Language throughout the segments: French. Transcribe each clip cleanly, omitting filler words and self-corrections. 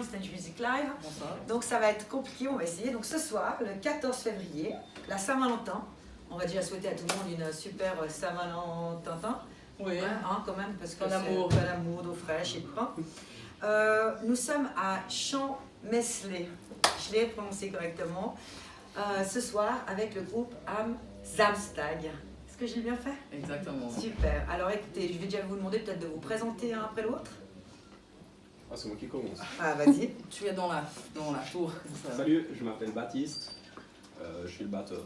Stage Music Live. Bonsoir. Donc ça va être compliqué, on va essayer. Donc ce soir, le 14 février, la Saint-Valentin, on va déjà souhaiter à tout le monde une super Saint-Valentin. Oui. Hein, quand même, parce que Bon amour. c'est l'amour, d'eau fraîche et de pain. Nous sommes à Champ-Meslay, je l'ai prononcé correctement, ce soir avec le groupe Am Samstag. Est-ce que j'ai bien fait? Exactement. Super. Alors écoutez, je vais déjà vous demander peut-être de vous présenter un après l'autre. Ah, c'est moi qui commence. Ah, vas-y. Tu es dans la tour. Ça. Salut, je m'appelle Baptiste, je suis le batteur.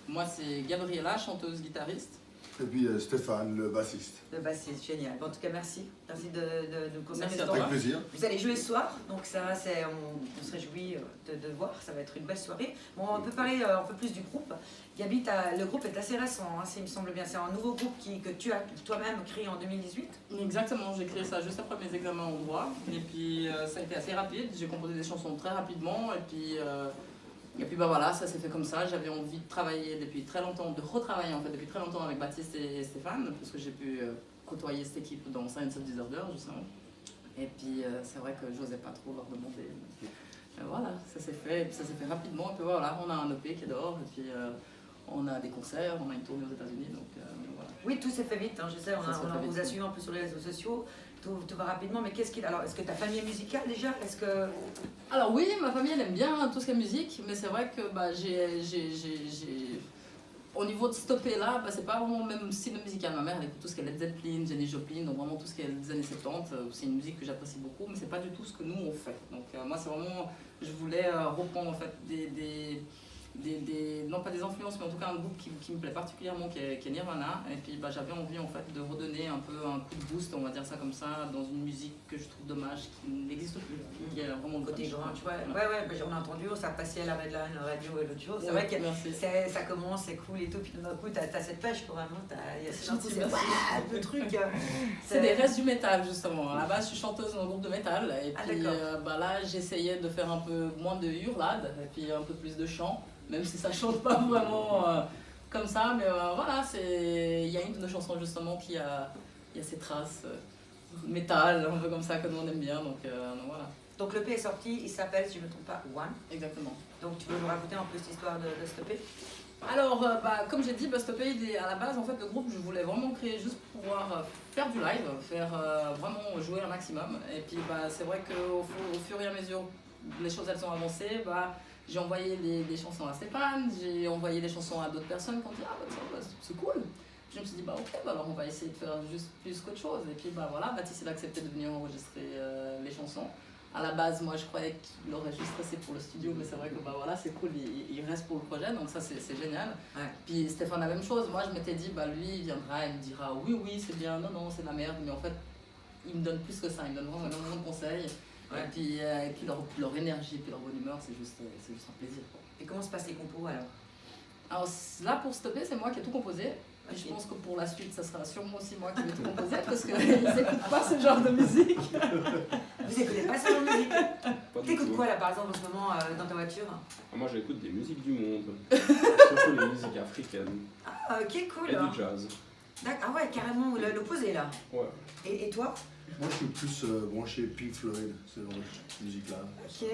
Moi, c'est Gabriella, chanteuse guitariste. Et puis Stéphane, le bassiste. Le bassiste, génial. Bon, en tout cas, merci. Merci de nous conserver Merci ce à temps. toi. Avec plaisir. Vous allez jouer ce soir, donc ça, on se réjouit de voir, ça va être une belle soirée. Bon, on peut parler un peu plus du groupe. Gabi, le groupe est assez récent, hein, il me semble bien. C'est un nouveau groupe que tu as toi-même créé en 2018. Exactement, j'ai créé ça juste après mes examens en droit. Et puis, ça a été assez rapide. J'ai composé des chansons très rapidement. Et puis bah voilà, ça s'est fait comme ça. J'avais envie de travailler depuis très longtemps, de retravailler en fait depuis très longtemps avec Baptiste et Stéphane, parce que j'ai pu côtoyer cette équipe dans Science of Disorder justement. Et puis c'est vrai que j'osais pas trop leur demander. Voilà, ça s'est fait, et puis ça s'est fait rapidement. Et puis voilà, on a un EP qui est dehors, et puis on a des concerts, on a une tournée aux États-Unis, donc voilà. Oui, tout s'est fait vite, hein, je sais, Ça s'est fait vous vite. a suivi un peu sur les réseaux sociaux, tout va rapidement, mais alors, est-ce que ta famille est musicale déjà? Est-ce que... Alors oui, ma famille elle aime bien tout ce qui est musique, mais c'est vrai que bah, au niveau de stopper là, bah, c'est pas vraiment le même style musical. Ma mère elle écoute tout ce qui est Led Zeppelin, Janis Joplin, donc vraiment tout ce qui est des années 70. C'est une musique que j'apprécie beaucoup, mais c'est pas du tout ce que nous on fait. Donc moi c'est vraiment, je voulais reprendre en fait non pas des influences, mais en tout cas un groupe qui me plaît particulièrement, qui est Nirvana. Et puis bah, j'avais envie en fait de redonner un peu un coup de boost, on va dire ça comme ça, dans une musique que je trouve dommage, qui n'existe plus, qui est vraiment le Côté punch. grand, tu vois. Voilà. Ouais, on a entendu, ça passait à la Madeleine Radio et l'autre jour. C'est vrai que Merci. ça commence, c'est cool et tout, puis tout d'un coup, t'as cette pêche quand même. Il y a Gentil, c'est merci. le truc. C'est des restes du métal justement. À la base, je suis chanteuse dans un groupe de métal. Et Ah, puis d'accord. bah, là, j'essayais de faire un peu moins de hurlade et puis un peu plus de chant, même si ça chante pas vraiment comme ça. Mais voilà, il y a une de nos chansons justement il y a ces traces métal, un peu comme ça que nous on aime bien. Donc voilà, Donc le P est sorti, il s'appelle, si je ne me trompe pas, One. exactement. Donc tu veux nous raconter un peu cette histoire de stopper? Alors, bah, comme j'ai dit, Stopé, à la base, en fait, le groupe, je voulais vraiment créer juste pour pouvoir faire du live, vraiment jouer un maximum. Et puis, bah, c'est vrai qu'au fur et à mesure, les choses, elles sont avancées. Bah, j'ai envoyé des chansons à Stéphane, j'ai envoyé des chansons à d'autres personnes qui ont dit « Ah, bah, c'est cool !» Je me suis dit « Bah, ok, bah, alors on va essayer de faire juste plus qu'autre chose. » Et puis, bah, voilà, Baptiste, il a accepté de venir enregistrer les chansons. À la base, moi, je croyais qu'il aurait juste resté pour le studio, mais c'est vrai que bah, voilà, c'est cool, il reste pour le projet, donc ça, c'est génial. Ouais. Puis Stéphane, la même chose. Moi, je m'étais dit, bah, lui, il viendra, il me dira oui, c'est bien, non, c'est de la merde. Mais en fait, il me donne plus que ça, il me donne vraiment énormément de conseils. Ouais. Et puis leur énergie, et puis leur bonne humeur, c'est juste un plaisir, quoi. Et comment se passent les compos alors? Alors là, pour stopper, c'est moi qui ai tout composé. Et Ok. je pense que pour la suite, ça sera sûrement aussi moi qui vais tout composer parce qu'ils n'écoutent pas ce genre de musique. Vous écoutez pas ça en musique? Pas du T'écoutes tout. quoi là par exemple en ce moment dans ta voiture? Ah, moi j'écoute des musiques du monde, surtout les musiques africaines Ah, ok, cool. et du jazz. Ah ouais, carrément l'opposé là. Ouais. Et toi? Moi, je suis plus branché Pink Floyd, ce genre de musique-là. Ok.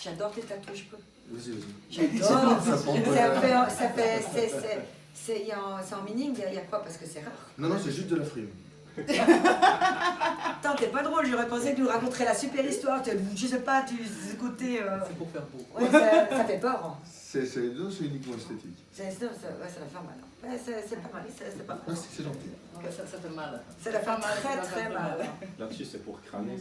J'adore tes tatouages, je peux. Vas-y, vas-y. J'adore. Ça prend C'est en meaning, il y a quoi? Parce que c'est rare. Non, c'est juste de la frime. Attends, t'es pas drôle, j'aurais pensé que tu nous raconterais la super histoire. Je sais pas, tu côté. C'est pour faire beau. Ouais, ça fait peur. Hein. C'est uniquement esthétique. Ouais, ça va faire mal. Ouais, c'est pas mal, c'est pas mal. Merci, c'est gentil. Ouais, ça fait mal. Ça va faire très ça très fait mal. Là-dessus c'est pour crâner.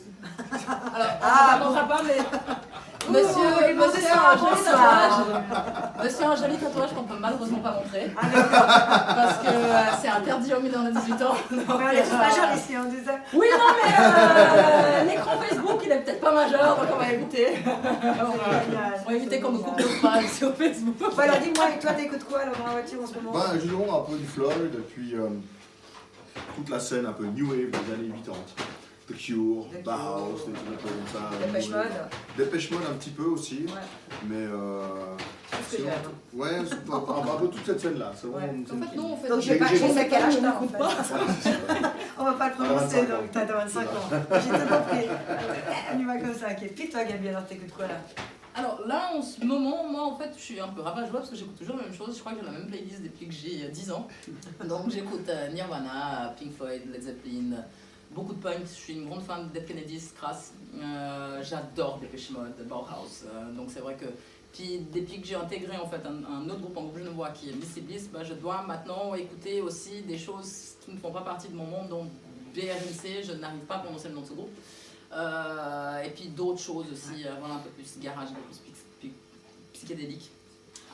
Alors, Ah, on n'entendra pas, mais Ouh, monsieur, et monsieur bonsoir, a un joli bonsoir. tatouage. Monsieur a un joli tatouage qu'on peut malheureusement pas montrer. Ah, d'accord. Parce que c'est interdit aux mineurs de 18 ans. Donc, On est tous majeurs ici, on disait. Oui, non, mais l'écran Facebook, il est peut-être pas majeur, donc on va éviter. On va éviter qu'on me coupe nos pages sur Facebook. Bon, alors dis-moi, et toi t'écoutes quoi alors dans la voiture en ce moment? Bah, je joue un peu du Floyd, et puis toute la scène un peu New Wave des années 80. The Cure, The Bauhaus, Cure. des trucs un peu comme ça. Dépêche New Wave. Mode. Dépêche Mode un petit peu aussi, Ouais. mais ce que j'aime. Ouais, c'est un peu toute cette scène-là. C'est Ouais. vraiment une En scène fait, qui- non, en fait, Donc j'ai- je j'ai- sais quel âge t'as en n'écoute fait. pas. Voilà, c'est ça. On va pas le prononcer, 25 ans. donc t'as 25 ans. J'ai tout compris. On y va comme ça, ok. Puis toi, Gabi, alors t'écoutes quoi là? Alors là, en ce moment, moi en fait, je suis un peu rabat-joie parce que j'écoute toujours la même chose. Je crois que j'ai la même playlist depuis que j'ai 10 ans. Donc j'écoute Nirvana, Pink Floyd, Led Zeppelin, beaucoup de punk. Je suis une grande fan de Dead Kennedys, Crass. J'adore Depeche Mode, Bauhaus. Donc c'est vrai que puis depuis que j'ai intégré en fait un autre groupe en groupe genevois qui est Misty Bliss, bah, je dois maintenant écouter aussi des choses qui ne font pas partie de mon monde. Donc BRMC, je n'arrive pas à prononcer le nom de ce groupe. Et puis d'autres choses aussi, voilà, un peu plus garage, un peu plus psychédélique.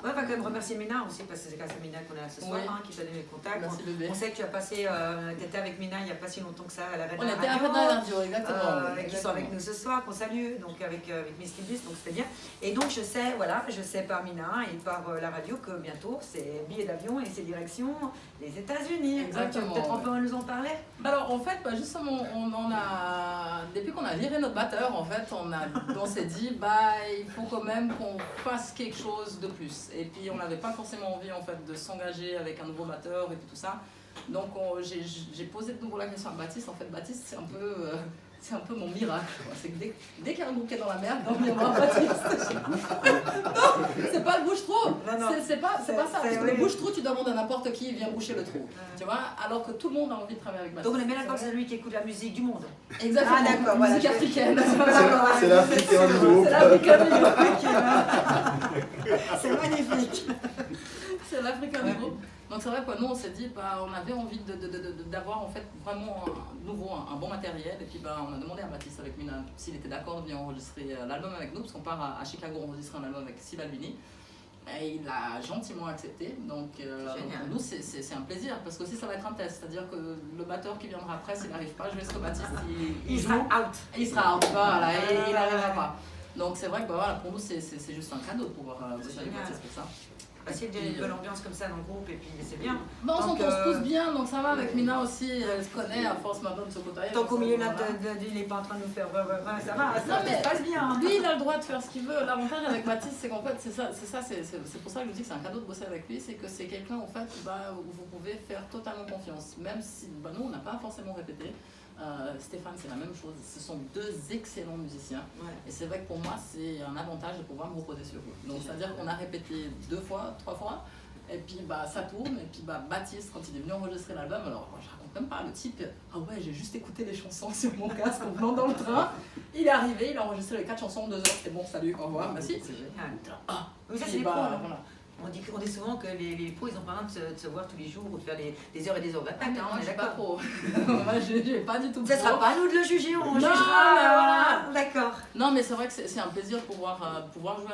Ouais, on va quand même remercier Mina aussi, parce que c'est grâce à Mina qu'on est là ce soir, Oui. qui t'a donné le contact. Merci bébé. On sait que tu as passé, t'étais avec Mina il n'y a pas si longtemps que ça à la On était à la radio, exactement. qui sont avec nous ce soir, qu'on salue, donc avec Misty Bliss, donc c'était bien. Et donc je sais par Mina et par la radio que bientôt c'est billets d'avion et c'est direction les États-Unis. Exactement, Peut-être on ouais. peut nous en parler? Alors en fait, bah, justement, depuis qu'on a viré notre batteur, en fait, on s'est dit, bah, il faut quand même qu'on fasse quelque chose de plus. Et puis on n'avait pas forcément envie en fait de s'engager avec un nouveau batteur et puis tout ça. Donc j'ai posé de nouveau la question à Baptiste. En fait, Baptiste, c'est un peu mon miracle. Quoi. C'est que dès qu'il y a un groupe qui est dans la merde, on vient voir Baptiste. Non, c'est pas le bouche-trou. Non. C'est pas ça. Parce que oui. le bouche-trou, tu demandes à n'importe qui, il vient boucher le trou. Tu vois, alors que tout le monde a envie de travailler avec Baptiste. Donc on est bien d'accord que c'est lui qui écoute la musique du monde. Exactement. Ah, d'accord, voilà, Musique je- africaine. C'est l'Africain du groupe. C'est l'Africain du groupe. C'est magnifique. C'est l'Africain du groupe. Donc c'est vrai que nous on s'est dit, bah, on avait envie d'avoir en fait vraiment un bon matériel. Et puis bah, on a demandé à Baptiste avec Mina s'il était d'accord de venir enregistrer l'album avec nous, parce qu'on part à Chicago enregistrer un album avec Steve Albini. Et il a gentiment accepté. Donc pour nous c'est un plaisir, parce que aussi ça va être un test. C'est-à-dire que le batteur qui viendra après, s'il n'arrive pas, je vais ce que Baptiste Il joue. sera out. Il sera out, voilà, et il n'arrivera pas. Donc c'est vrai que bah, voilà, pour nous c'est juste un cadeau de pouvoir bosser avec génial. Baptiste pour ça. Parce qu'il y a une bonne ambiance comme ça dans le groupe et puis c'est bien. Bon, on Donc, s'entend tous bien, donc ça va avec Mina aussi, elle se connaît à force maintenant de se côtoyer. Tant qu'au milieu là, Voilà. il n'est pas en train de nous faire ça va, ça Non, mais se passe bien. Hein. Lui, il a le droit de faire ce qu'il veut. L'avantage avec Baptiste, c'est qu'en fait, c'est pour ça que je dis que c'est un cadeau de bosser avec lui, c'est que c'est quelqu'un en fait bah, où vous pouvez faire totalement confiance. Même si bah, nous, on n'a pas forcément répété. Stéphane, c'est la même chose. Ce sont deux excellents musiciens. Ouais. Et c'est vrai que pour moi, c'est un avantage de pouvoir me reposer sur eux. Donc, c'est-à-dire qu'on a répété 2 fois, 3 fois. Et puis bah, ça tourne, et puis bah, Baptiste, quand il est venu enregistrer l'album, alors je raconte même pas, le type, ah ouais, j'ai juste écouté les chansons sur mon casque en venant dans le train. Il est arrivé, il a enregistré les 4 chansons en 2 heures, c'était bon, salut, au revoir, merci. C'est génial. Ah, Mais ça, puis c'est les bah, pros. Hein. voilà. On dit souvent que les pros, ils n'ont pas besoin de se voir tous les jours ou de faire des heures et des heures d'attaque. Ah, Hein, moi, on je est suis pas d'accord. pro. Moi, j'ai pas du tout Ça ne pro. sera pas à nous de le juger, on Non, jugera. mais voilà. D'accord. Non, mais c'est vrai que c'est un plaisir de pouvoir jouer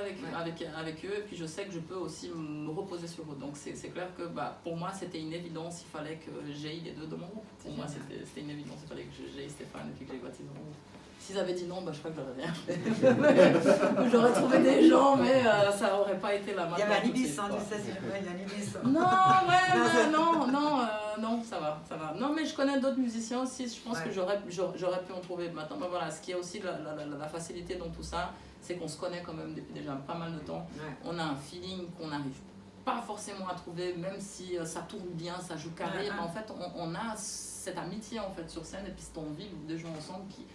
avec eux. Et puis je sais que je peux aussi me reposer sur eux. Donc c'est clair que bah, pour moi, c'était une évidence. Il fallait que j'aie les deux de mon groupe. Pour moi, c'était une évidence. Il fallait que j'aie Stéphane et puis que j'aie Baptiste dans mon groupe. S'ils avaient dit non, bah, je crois que j'aurais rien fait. J'aurais trouvé des gens, mais ça n'aurait pas été la main. Il y avait un ibis, hein, tu sais, il y a un ibis. Non, ça va. Non, mais je connais d'autres musiciens aussi, je pense que j'aurais pu en trouver maintenant. Mais voilà, ce qui est aussi la facilité dans tout ça, c'est qu'on se connaît quand même depuis déjà pas mal de temps. Ouais. On a un feeling qu'on n'arrive pas forcément à trouver, même si ça tourne bien, ça joue carré. Mais en fait, on a cette amitié en fait sur scène et puis cette envie de jouer ensemble qui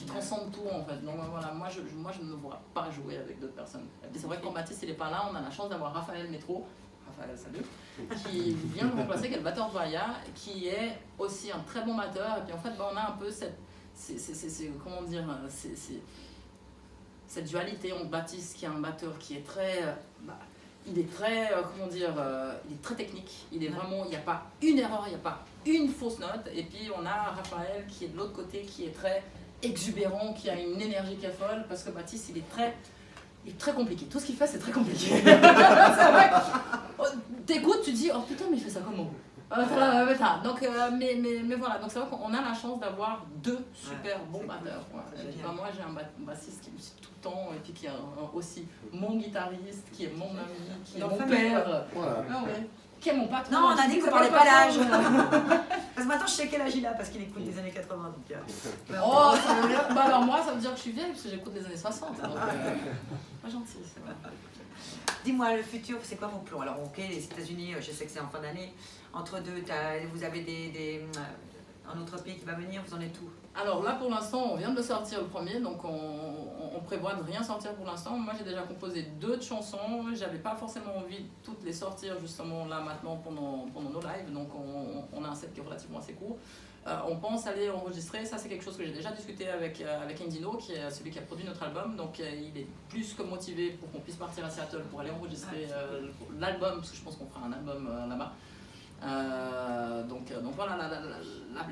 transcende tout en fait. Donc voilà, moi je ne me vois pas jouer avec d'autres personnes. Et puis c'est vrai que quand Baptiste il est pas là, on a la chance d'avoir Raphaël Métro, Raphaël salut, qui vient le remplacer, qui est le batteur de Vaya, qui est aussi un très bon batteur. Et puis en fait on a un peu cette dualité entre Baptiste qui est un batteur qui est très il est très il est très technique, il est vraiment, il n'y a pas une erreur, il n'y a pas une fausse note. Et puis on a Raphaël qui est de l'autre côté, qui est très exubérant, qui a une énergie qui est folle, parce que Baptiste il est très compliqué, tout ce qu'il fait c'est très compliqué. C'est vrai, t'écoutes, tu dis oh putain mais il fait ça comment. Donc mais voilà, donc c'est vrai qu'on a la chance d'avoir 2 super bons batteurs. Moi j'ai un bassiste qui me suit tout le temps, et puis qui est aussi mon guitariste, qui est mon ami, qui est mon père. Voilà. Qui est mon patron. Non, on a dit qu'on parlait pas d'âge. Parce que maintenant, je sais quel âge il a, parce qu'il écoute des années 80. Donc, Oh, ça veut dire... bah alors moi, ça veut dire que je suis vieille, parce que j'écoute les années 60. Donc, pas gentil, c'est vrai. Dis-moi, le futur, c'est quoi vos plans? Alors, ok, les États-Unis, je sais que c'est en fin d'année. Entre deux, vous avez un autre pays qui va venir, vous en êtes où? Alors là, pour l'instant, on vient de le sortir le premier, donc on prévoit de rien sortir pour l'instant. Moi, j'ai déjà composé 2 chansons. J'avais pas forcément envie de toutes les sortir justement là maintenant pendant nos lives, donc on a un set qui est relativement assez court. On pense aller enregistrer, ça c'est quelque chose que j'ai déjà discuté avec Indino, qui est celui qui a produit notre album, donc il est plus que motivé pour qu'on puisse partir à Seattle pour aller enregistrer l'album, parce que je pense qu'on fera un album là-bas. Donc voilà,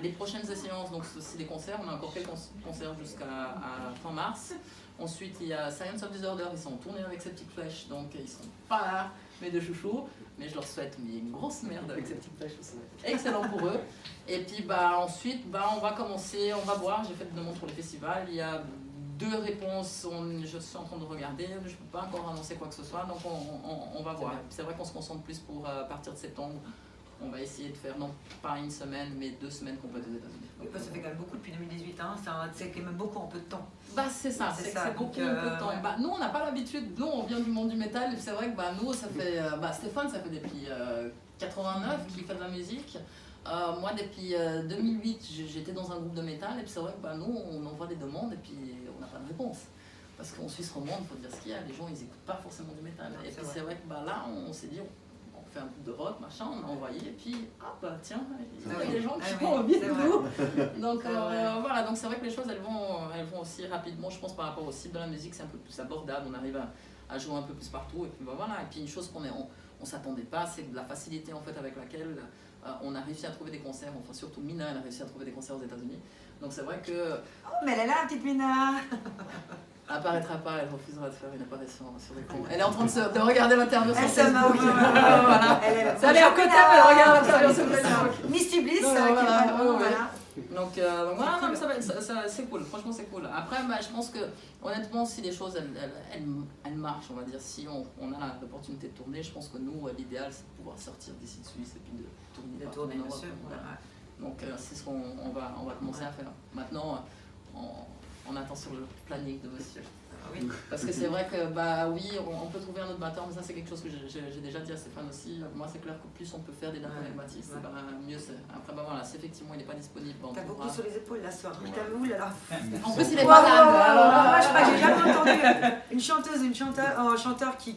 les prochaines séances, donc c'est des concerts, on a encore quelques concerts jusqu'à fin mars. Ensuite il y a Science of Disorder, ils sont en tournée avec Septic Flesh, donc ils sont pas là, mes deux chouchous, mais je leur souhaite une grosse merde avec Septic Flesh, c'est excellent pour eux. Et puis ensuite on va commencer, on va voir, j'ai fait une demande pour les festivals, il y a 2 réponses, je suis en train de regarder, je ne peux pas encore annoncer quoi que ce soit, donc on va voir. C'est vrai qu'on se concentre plus pour partir de septembre. On va essayer de faire non pas une semaine, mais 2 semaines complètes aux États-Unis. Oui, ça fait quand même beaucoup depuis 2018, hein. C'est quand même beaucoup en peu de temps. Bah c'est ça, c'est beaucoup un peu de temps. Ouais. Bah, nous on n'a pas l'habitude, nous on vient du monde du métal, et c'est vrai que nous ça fait, Stéphane ça fait depuis 89 qu'il fait de la musique. Moi depuis 2008 j'étais dans un groupe de métal, et puis c'est vrai que nous on envoie des demandes et puis on n'a pas de réponse. Parce qu'en Suisse romande, il faut dire ce qu'il y a, les gens ils écoutent pas forcément du métal. Et puis c'est vrai que là on s'est dit, on fait un peu de rock, machin, on a envoyé, et puis tiens, il y a des gens qui ont envie de nous. Donc voilà, donc c'est vrai que les choses elles vont aussi rapidement, je pense, par rapport au cible de la musique, c'est un peu plus abordable, on arrive à jouer un peu plus partout, et puis voilà. Et puis une chose on s'attendait pas, c'est de la facilité en fait avec laquelle on a réussi à trouver des concerts, enfin surtout Mina, elle a réussi à trouver des concerts aux États-Unis. Donc c'est vrai que... Oh, mais elle est là, la petite Mina. Apparaîtra pas, elle refusera de faire une apparition sur l'écran. Elle est en train de regarder l'interview sur Elle se Facebook. moque. Voilà. Ça allait à côté, mais elle regarde l'interview sur Facebook. Misty Bliss, Non, qui est voilà, vraiment, ouais. voilà. Donc voilà, non, c'est cool, franchement c'est cool. Après, je pense que honnêtement, si les choses elles marchent, on va dire, si on a l'opportunité de tourner, je pense que nous, l'idéal c'est de pouvoir sortir d'ici de Suisse et puis de tourner partout en Europe. Donc c'est ce qu'on va commencer à faire. Maintenant, on attend sur le planning de monsieur. Oui. Parce que c'est vrai que oui, on peut trouver un autre batteur, mais ça c'est quelque chose que j'ai déjà dit à Stéphane aussi. Moi c'est clair que plus on peut faire des dates avec Mathis, mieux c'est. Après voilà, si effectivement il n'est pas disponible. T'as beaucoup sur les épaules là ce soir. T'as vu là. En plus il est malade. Moi je crois que j'ai jamais entendu un chanteur qui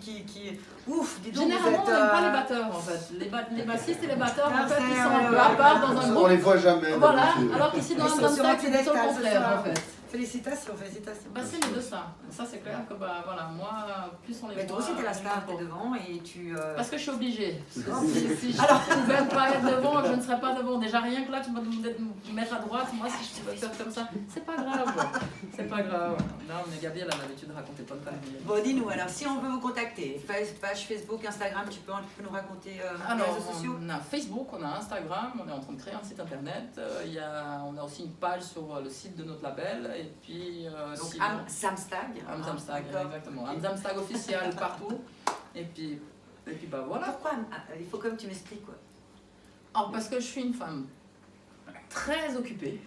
ouf, dis donc. Généralement on n'aime pas les batteurs en fait. Les bassistes et les batteurs en fait ils sont un peu à part dans un groupe. On les voit jamais. Voilà, alors qu'ici dans un stack c'est tout le contraire en fait. Félicitations. C'est les deux ça. Ça c'est clair que voilà, moi plus on les voit. Mais toi aussi t'es la star, t'es devant et tu... Parce que je suis obligée. Si je ne pouvais pas être devant, je ne serais pas devant. Déjà rien que là tu m'as demandé de me mettre à droite, moi si je pouvais faire comme ça, c'est pas grave. C'est pas grave. Non mais Gabi elle a l'habitude de raconter plein de conneries. Bon dis-nous alors, si on veut vous contacter, page Facebook, Instagram, tu peux nous raconter les réseaux sociaux? On a Facebook, on a Instagram, on est en train de créer un site internet, on a aussi une page sur le site de notre label. Et puis, donc Amzamstag. Amzamstag, exactement. Amzamstag officiel partout. Et puis voilà. Pourquoi il faut quand même que tu m'expliques quoi. Alors parce que je suis une femme très occupée.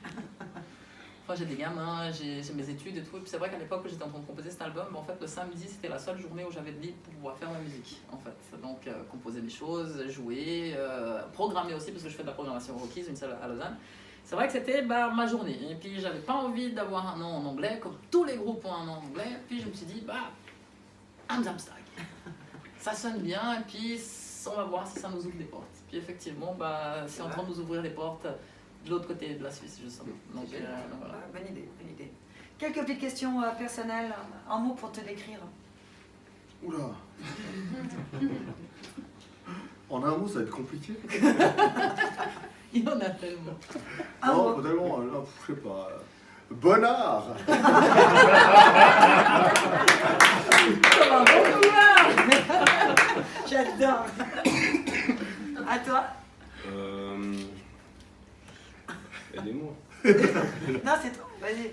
Enfin, j'ai des gamins, j'ai mes études et tout. Et puis c'est vrai qu'à l'époque où j'étais en train de composer cet album, en fait le samedi c'était la seule journée où j'avais de libre pour pouvoir faire ma musique. En fait. Donc composer des choses, jouer, programmer aussi parce que je fais de la programmation Rockies, une salle à Lausanne. C'est vrai que c'était ma journée, et puis j'avais pas envie d'avoir un nom en anglais, comme tous les groupes ont un nom en anglais, puis je me suis dit, Amzamstag, ça sonne bien, et puis on va voir si ça nous ouvre des portes. Puis effectivement, c'est en train de nous ouvrir des portes de l'autre côté de la Suisse, justement. Donc, voilà. Bonne idée. Quelques petites questions personnelles, un mot pour te décrire. Oula. En un mot, ça va être compliqué. Il y en a tellement. Non, tellement, je sais pas. Bonnard. Comme un bon couvert. J'adore. À toi? Aidez-moi. Non, c'est toi, vas-y.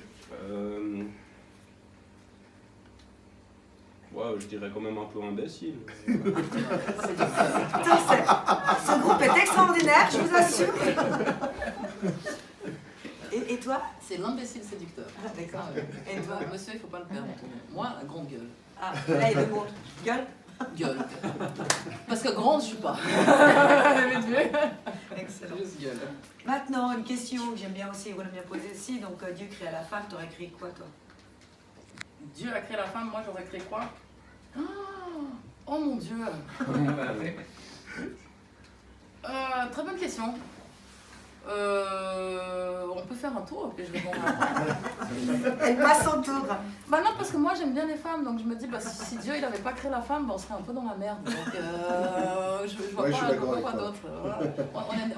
Ouais, je dirais quand même un peu imbécile. Putain, ce groupe est extraordinaire, je vous assure. Et toi? C'est l'imbécile séducteur. Ah, d'accord. Ah, ouais. Et toi? Monsieur, il faut pas le perdre. Moi, la grande gueule. Ah, là, il est bon. Gueule? Gueule. Parce que grande, je suis pas. Excellent. Juste gueule. Maintenant, une question que j'aime bien aussi, qu'on aime bien poser aussi. Donc, Dieu créa la femme, t'aurais créé quoi, toi? Dieu a créé la femme, moi j'aurais créé quoi? Oh mon Dieu. Très bonne question. On peut faire un tour et puis je réponds. Elle passe son tour. Bah non, parce que moi j'aime bien les femmes, donc je me dis, bah, si Dieu il avait pas créé la femme, bah, on serait un peu dans la merde. Donc je vois Ouais, je suis pas d'accord avec quoi toi. d'autre. Voilà.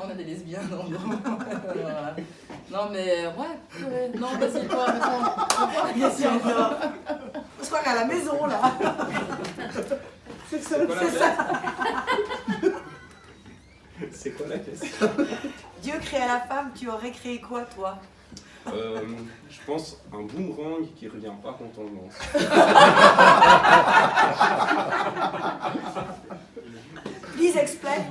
On a des lesbiennes dans le groupe. Voilà. Non mais ouais, purée. Non, vas-y, toi, réponds à la question. On se croit à la maison, là. C'est quoi la C'est ça. C'est quoi la question? Dieu créa la femme, tu aurais créé quoi, toi? Je pense un boomerang qui revient pas quand on le lance. Please explain.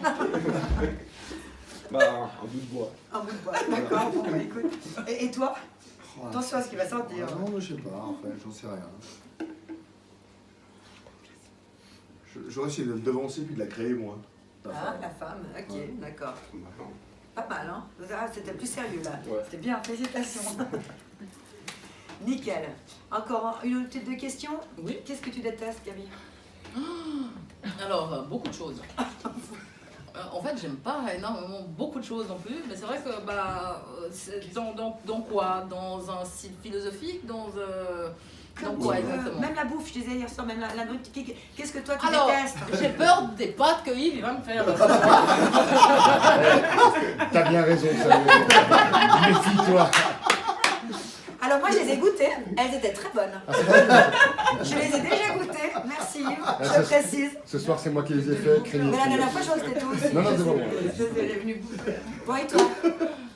Bah, un bout de bois. Un bout de bois. D'accord, bon, bah, écoute. Et toi? Attention à ce qu'il va sortir. Ah non, je sais pas, en fait, j'en sais rien. J'aurais essayé de le devancer puis de la créer, moi. Ah, la femme, ok, Ouais. d'accord. Maintenant. Pas mal, hein? Ah, c'était plus sérieux, là. Ouais. C'était bien, félicitations. Nickel. Encore une autre de questions? Oui. Qu'est-ce que tu détestes, Gabi? Alors, beaucoup de choses. En fait, j'aime pas énormément beaucoup de choses non plus, mais c'est vrai que bah, c'est dans quoi? Dans un style philosophique? Dans quoi exactement? Même la bouffe, je disais hier soir, même la nourriture. Qu'est-ce que toi tu Alors, détestes? j'ai peur des pâtes que Yves il va me faire. T'as bien raison, ça. Méfie-toi. Alors moi je les ai goûtées, elles étaient très bonnes. Je les ai déjà goûtées, merci Yves, je ça, te précise. Ce soir, c'est moi qui les ai fait. Craignez. Mais la dernière fois je crois que c'était toi aussi. Non, non, c'est bon. Elle est venue bouffer. Bon et toi?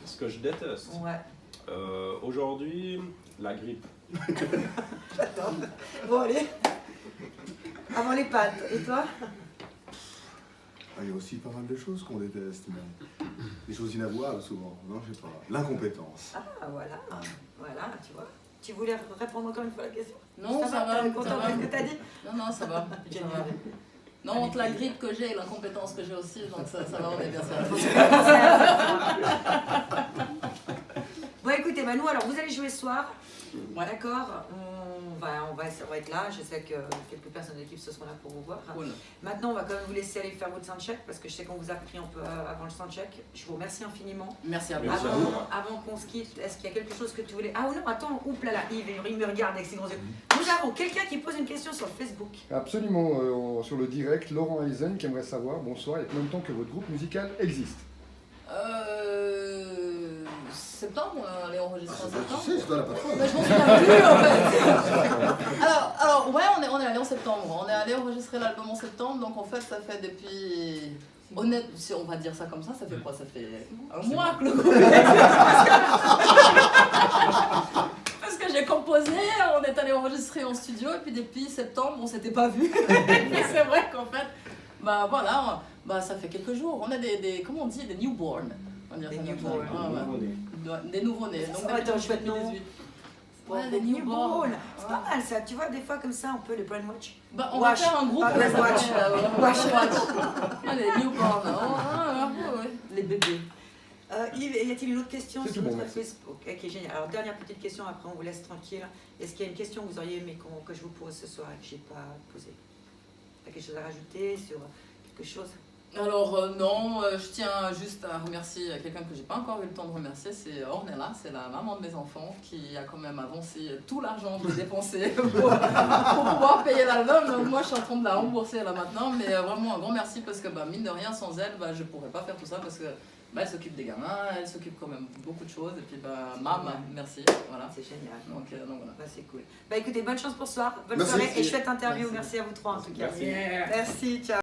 Ce que je déteste. Ouais. Aujourd'hui, la grippe. J'attends. Bon allez. Avant les pâtes. Et toi? Il y a aussi pas mal de choses qu'on déteste, mais des choses inavouables souvent. Non, je sais pas. L'incompétence. Ah voilà. Voilà, tu vois. Tu voulais répondre encore une fois à la question? Non, ça va. T'es content de ce que t'as dit? Non, ça va. Ça va. Non, entre la grippe que j'ai et l'incompétence que j'ai aussi, donc ça va, on est bien servi. Bon écoutez, bah nous alors vous allez jouer ce soir. Ouais. D'accord, on va être là. Je sais que quelques personnes de l'équipe se seront là pour vous voir. Cool. Maintenant, on va quand même vous laisser aller faire votre soundcheck parce que je sais qu'on vous a pris un peu avant le soundcheck. Je vous remercie infiniment. Merci à vous. Merci à vous. Avant qu'on se quitte, est-ce qu'il y a quelque chose que tu voulais... Ah non, attends, oups là, Yves, il me regarde avec ses gros yeux. Nous avons quelqu'un qui pose une question sur Facebook. Absolument, sur le direct, Laurent Eisen qui aimerait savoir, bonsoir, il y a combien de temps que votre groupe musical existe? Septembre, on allait enregistrer en Tu septembre. sais, c'est toi la patronne. Mais je m'en souviens plus en fait. Alors ouais, on est allé en septembre. On est allé enregistrer l'album en septembre, donc en fait ça fait depuis. Honnête, si on va dire ça comme ça fait quoi? Ça fait un mois que le groupe est parce que j'ai composé, on est allé enregistrer en studio et puis depuis septembre on s'était pas vu. Mais c'est vrai qu'en fait, bah voilà, bah ça fait quelques jours. On a des comment on dit, des newborn. On va dire Des ça comme ça. newborn. Ah, ouais. Des nouveau-nés. Ça Donc va être un depuis chouette nom. 2018. Ouais, Ouais, les les newborn. newborn. C'est pas mal ça, tu vois, des fois comme ça, on peut les brainwatch. Bah, on Watch. va faire un groupe Pas pour les Brainwatch. Watch. Ah, les newborn. Ouais. Les bébés. Yves, y a-t-il une autre question C'est sur tout bon, notre merci. Facebook? Ok, génial. Alors, dernière petite question, après on vous laisse tranquille. Est-ce qu'il y a une question que vous auriez aimé que je vous pose ce soir et que je n'ai pas posée? T'as quelque chose à rajouter sur quelque chose? Alors non, je tiens juste à remercier quelqu'un que j'ai pas encore eu le temps de remercier, c'est Ornella, c'est la maman de mes enfants qui a quand même avancé tout l'argent que j'ai dépensé pour pouvoir payer l'album. Donc moi je suis en train de la rembourser là maintenant, mais vraiment un grand merci parce que bah, mine de rien sans elle, bah, je pourrais pas faire tout ça parce que bah, elle s'occupe des gamins, elle s'occupe quand même beaucoup de choses et puis bah maman, merci, voilà. C'est génial. Donc voilà. Bah, c'est cool. Bah écoutez, bonne chance pour ce soir, bonne Merci. soirée et chouette interview. Merci à vous trois en tout cas. Merci. Merci, ciao.